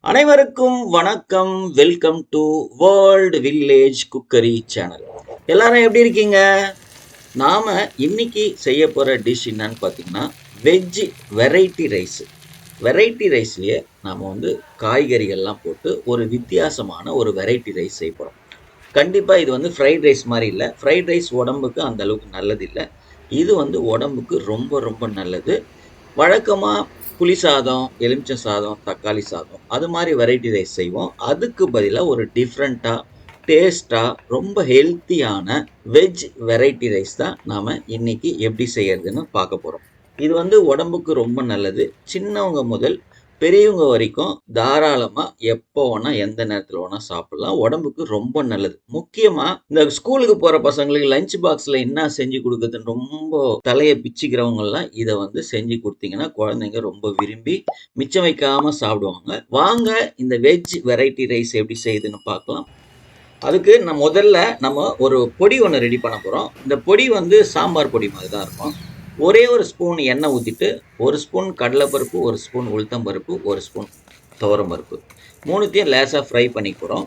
அனைவருக்கும் வணக்கம். Welcome to world village cookery channel. எல்லாரும் எப்படி இருக்கீங்க? நாம இன்னைக்கு செய்ய போற டிஷ் என்னன்னு பார்த்தீங்கன்னா வெஜ் வெரைட்டி ரைஸ். வெரைட்டி ரைஸ்லயே நாம வந்து காய்கறிகள்லாம் போட்டு ஒரு வித்தியாசமான ஒரு வெரைட்டி ரைஸ் செய்ய போறோம். கண்டிப்பா இது வந்து ஃப்ரைட் ரைஸ் மாதிரி இல்லை. ஃப்ரைட் ரைஸ் உடம்புக்கு அந்த அளவுக்கு நல்லது இல்லை. இது வந்து உடம்புக்கு ரொம்ப ரொம்ப நல்லது. வழக்கமா புளி சாதம், எலுமிச்சை சாதம், தக்காளி சாதம் அது மாதிரி வெரைட்டி ரைஸ் செய்வோம். அதுக்கு பதிலா ஒரு டிஃப்ரெண்ட்டா, டேஸ்ட்டா, ரொம்ப ஹெல்த்தியான வெஜ் வெரைட்டி ரைஸ் தான் நாம இன்னைக்கு எப்படி செய்யறதுன்னு பார்க்க போறோம். இது வந்து உடம்புக்கு ரொம்ப நல்லது. சின்னவங்க முதல் பெரியவங்க வரைக்கும் தாராளமா எப்போ வேணா எந்த நேரத்துல வேணா சாப்பிடலாம். உடம்புக்கு ரொம்ப நல்லது. முக்கியமா இந்த ஸ்கூலுக்கு போற பசங்களுக்கு லஞ்ச் பாக்ஸ்ல என்ன செஞ்சு கொடுக்குறதுன்னு ரொம்ப தலைய பிச்சுக்கிறவங்க எல்லாம் இதை வந்து செஞ்சு கொடுத்தீங்கன்னா குழந்தைங்க ரொம்ப விரும்பி மிச்சம் வைக்காம சாப்பிடுவாங்க. வாங்க இந்த வெஜ் வெரைட்டி ரைஸ் எப்படி செய்யுதுன்னு பார்க்கலாம். அதுக்கு நம்ம ஒரு பொடி ஒன்று ரெடி பண்ண போறோம். இந்த பொடி வந்து சாம்பார் பொடி மாதிரி தான் இருக்கும். ஒரே ஒரு ஸ்பூன் எண்ணெய் ஊற்றிட்டு, ஒரு ஸ்பூன் கடலைப்பருப்பு, ஒரு ஸ்பூன் உளுத்தம்பருப்பு, ஒரு ஸ்பூன் துவரம்பருப்பு, மூணுத்தையும் லேசாக ஃப்ரை பண்ணிக்கிறோம்.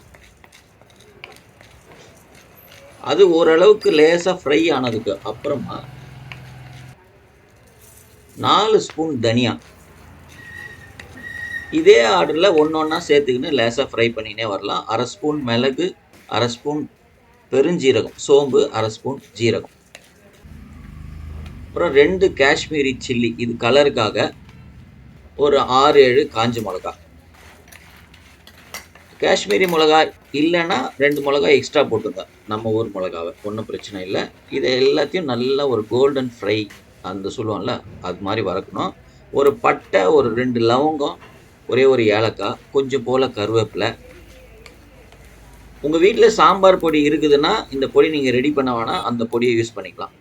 அது ஓரளவுக்கு லேசாக ஃப்ரை ஆனதுக்கு அப்புறமா 4 ஸ்பூன் தனியா இதே ஆர்டரில் ஒன்று ஒன்றா சேர்த்துக்கின்னு லேசாக ஃப்ரை பண்ணினே வரலாம். அரை ஸ்பூன் மிளகு, அரை ஸ்பூன் பெருஞ்சீரகம், சோம்பு, அரை ஸ்பூன் ஜீரகம், அப்புறம் 2 காஷ்மீரி சில்லி, இது கலருக்காக. ஒரு 6-7 காஞ்ச மிளகா. காஷ்மீரி மிளகாய் இல்லைன்னா 2 மிளகாய் எக்ஸ்ட்ரா போட்டுங்க, நம்ம ஊர் மிளகாவை, ஒன்றும் பிரச்சனை இல்லை. இதை எல்லாத்தையும் நல்லா ஒரு கோல்டன் ஃப்ரை அந்த சொல்லுவோம்ல அது மாதிரி வறுக்கணும். ஒரு பட்டை, ஒரு 2 லவங்கம், ஒரே ஒரு ஏலக்காய், கொஞ்சம் போல் கருவேப்பிலை. உங்கள் வீட்டில் சாம்பார் பொடி இருக்குதுன்னா இந்த பொடி நீங்கள் ரெடி பண்ண வேணால் அந்த பொடியை யூஸ் பண்ணிக்கலாம்.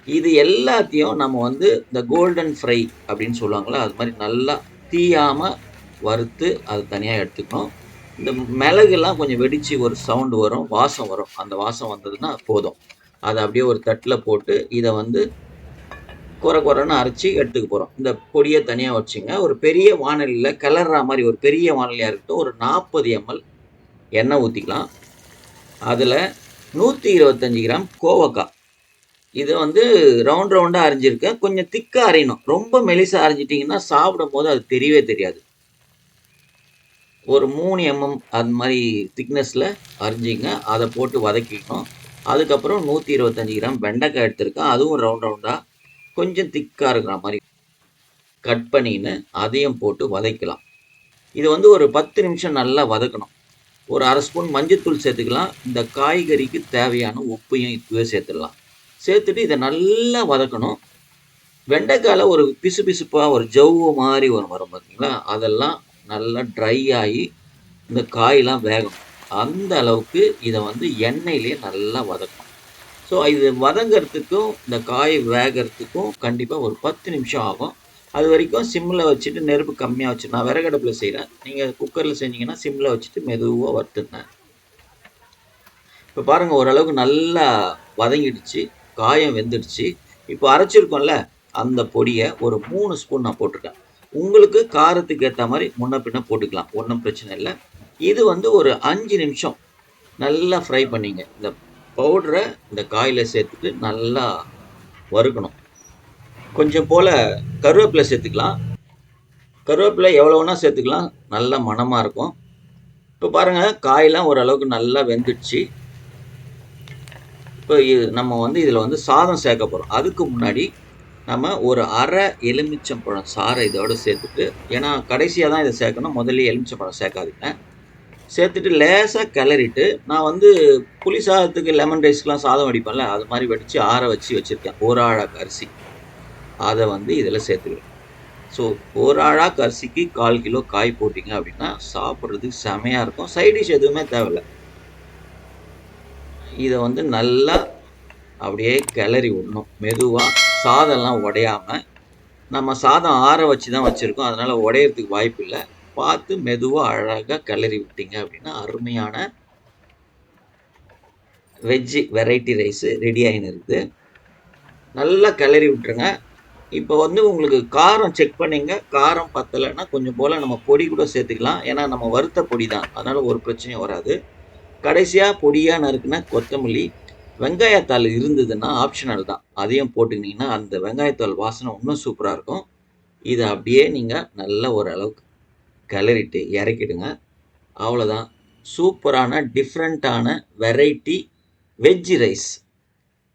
இது எல்லாத்தையும் நம்ம வந்து இந்த கோல்டன் ஃப்ரை அப்படின்னு சொல்லுவாங்களா, அது மாதிரி நல்லா தீயாமல் வறுத்து அது தனியாக எடுத்துக்கணும். இந்த மிளகுலாம் கொஞ்சம் வெடித்து ஒரு சவுண்டு வரும், வாசம் வரும். அந்த வாசம் வந்ததுன்னா போதும். அதை அப்படியே ஒரு தட்டில் போட்டு இதை வந்து குறைன்னு அரைச்சி எடுத்துக்க போகிறோம். இந்த பொடியை தனியாக வச்சுங்க. ஒரு பெரிய வானலியில் கிளறா மாதிரி ஒரு பெரிய வானலியாக இருக்கட்டும், ஒரு 40 ml எண்ணெய் ஊற்றிக்கலாம். அதில் 125 கிராம் கோவக்காய், இதை வந்து ரவுண்டாக அரிஞ்சிருக்கேன். கொஞ்சம் திக்காக அரையணும். ரொம்ப மெலிசாக அரைஞ்சிட்டிங்கன்னா சாப்பிடும் போது அது தெரியவே தெரியாது. ஒரு 3 mm அது மாதிரி திக்னஸில் அரிஞ்சிங்க. அதை போட்டு வதக்கிக்கணும். அதுக்கப்புறம் 125 கிராம் வெண்டைக்காய் எடுத்திருக்கேன். அதுவும் ரவுண்டாக கொஞ்சம் திக்காக இருக்கிற மாதிரி கட் பண்ணின்னு அதையும் போட்டு வதக்கலாம். இது வந்து ஒரு 10 நிமிஷம் நல்லா வதக்கணும். ஒரு அரை ஸ்பூன் மஞ்சத்தூள் சேர்த்துக்கலாம். இந்த காய்கறிக்கு தேவையான உப்பையும் இப்பவே சேர்த்துடலாம். சேர்த்துட்டு இதை நல்லா வதக்கணும். வெண்டைக்காயில் ஒரு பிசு பிசுப்பாக ஒரு ஜவ்வு மாதிரி வரும் பார்த்தீங்களா, அதெல்லாம் நல்லா ட்ரை ஆகி இந்த காயெலாம் வேகணும். அந்த அளவுக்கு இதை வந்து எண்ணெயிலே நல்லா வதக்கணும். ஸோ இது வதங்கிறதுக்கும் இந்த காய் வேகிறதுக்கும் கண்டிப்பாக ஒரு 10 நிமிஷம் ஆகும். அது வரைக்கும் சிம்மில் வச்சுட்டு, நெருப்பு கம்மியாக வச்சு, நான் விறகடுப்பில் செய்கிறேன், நீங்கள் குக்கரில் செஞ்சீங்கன்னா சிம்மில் வச்சுட்டு மெதுவாக வறுத்துங்க. இப்போ பாருங்கள், ஓரளவுக்கு நல்லா வதங்கிடுச்சு, காயம் வெந்துடுச்சு. இப்போ அரைச்சிருக்கோம்ல அந்த பொடியை ஒரு 3 ஸ்பூன் நான் போட்டிருக்கேன். உங்களுக்கு காரத்துக்கு ஏற்ற மாதிரி முன்ன பின்ன போட்டுக்கலாம், ஒன்றும் பிரச்சனை இல்லை. இது வந்து ஒரு 5 நிமிஷம் நல்லா ஃப்ரை பண்ணிங்க. இந்த பவுடரை இந்த காயில் சேர்த்துட்டு நல்லா வறுக்கணும். கொஞ்சம் போல் கருவேப்பிலை சேர்த்துக்கலாம். கருவேப்பிலை எவ்வளோ வேணால் சேர்த்துக்கலாம், நல்ல மணமாக இருக்கும். இப்போ பாருங்கள், காயெல்லாம் ஓரளவுக்கு நல்லா வெந்துடுச்சு. இப்போ நம்ம வந்து இதில் வந்து சாதம் சேர்க்க போகிறோம். அதுக்கு முன்னாடி நம்ம ஒரு அரை எலுமிச்சம்பழம் சாறை இதோடு சேர்த்துட்டு, ஏன்னா கடைசியாக தான் இதை சேர்க்கணும், முதல்ல எலுமிச்சம்பழம் சேர்க்காதீங்க. சேர்த்துட்டு லேசாக கிளறிட்டு, நான் வந்து புளி சாதத்துக்கு லெமன் ரைஸ்க்கெலாம் சாதம் வடிப்பேன்ல, அது மாதிரி வடித்து ஆற வச்சுருக்கேன் ஒரு ஆழாக்கு அரிசி. அதை வந்து இதில் சேர்த்துக்கிறேன். ஸோ ஒரு ஆழாக்கு அரிசிக்கு 1/4 கிலோ காய் போட்டிங்க அப்படின்னா சாப்பிட்றதுக்கு செமையாக இருக்கும். சைடிஷ் எதுவுமே தேவையில்லை. இதை வந்து நல்லா அப்படியே கிளறி விடணும் மெதுவாக, சாதம்லாம் உடையாமல். நம்ம சாதம் ஆற வச்சு தான் வச்சுருக்கோம், அதனால் உடையிறதுக்கு வாய்ப்பு இல்லை. பார்த்து மெதுவாக அழகாக கிளறி விட்டீங்க அப்படின்னா அருமையான வெஜ்ஜு வெரைட்டி ரைஸு ரெடி ஆகின்னு இருக்குது. நல்லா கிளறி விட்டுருங்க. இப்போ வந்து உங்களுக்கு காரம் செக் பண்ணீங்க. காரம் பத்தலைன்னா கொஞ்சம் போல நம்ம பொடி கூட சேர்த்துக்கலாம். ஏன்னா நம்ம வறுத்த பொடி தான். அதனால ஒரு பிரச்சனையும் வராது. கடைசியா பொடியா நறுக்குன கொத்தமல்லி, வெங்காயத்தாள் இருந்ததுன்னா ஆப்ஷனல் தான். அதையும் போட்டுக்கிட்டீங்கன்னா, அந்த வெங்காயத்தாள் வாசனை இன்னும் சூப்பரா இருக்கும். இத அப்படியே நீங்க நல்ல ஒரு அளவுக்கு கிளறிட்டு இறக்கிடுங்க. அவ்வளோதான். சூப்பரான டிஃப்ரெண்ட்டான வெரைட்டி வெஜ் ரைஸ்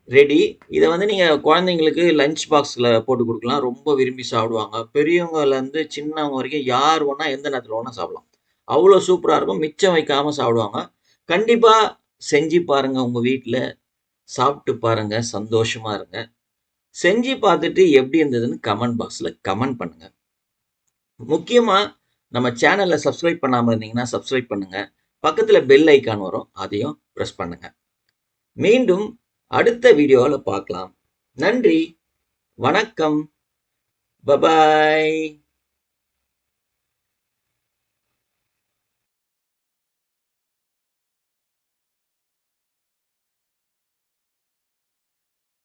ரெடி. இத வந்து நீங்க குழந்தைங்களுக்கு லஞ்ச் பாக்ஸ்ல போட்டு குடுக்கலாம். ரொம்ப விரும்பி சாப்பிடுவாங்க. பெரியவங்கலேருந்து சின்னவங்க வரைக்கும் யார் வேணா எந்த நேரத்தில வேணா சாப்பிடலாம். அவ்வளோ சூப்பரா இருக்கும். மிச்சம் வைக்காம சாப்பிடுவாங்க. கண்டிப்பா செஞ்சு பாருங்க உங்க வீட்ல. சாப்பிட்டு பாருங்க. சந்தோஷமா இருங்க. செஞ்சு பார்த்துட்டு எப்படி இருந்ததுன்னு கமெண்ட் பாக்ஸ்ல கமெண்ட் பண்ணுங்க. முக்கியமா நம்ம சேனல சப்ஸ்கிரைப் பண்ணாம இருந்தீங்கன்னா, சப்ஸ்கிரைப் பண்ணுங்க. பக்கத்துல பெல் ஐகான் வரும். அதையும் பிரஸ் பண்ணுங்க. மீண்டும் அடுத்த வீடியோல பார்க்கலாம். நன்றி. வணக்கம். பபாய்.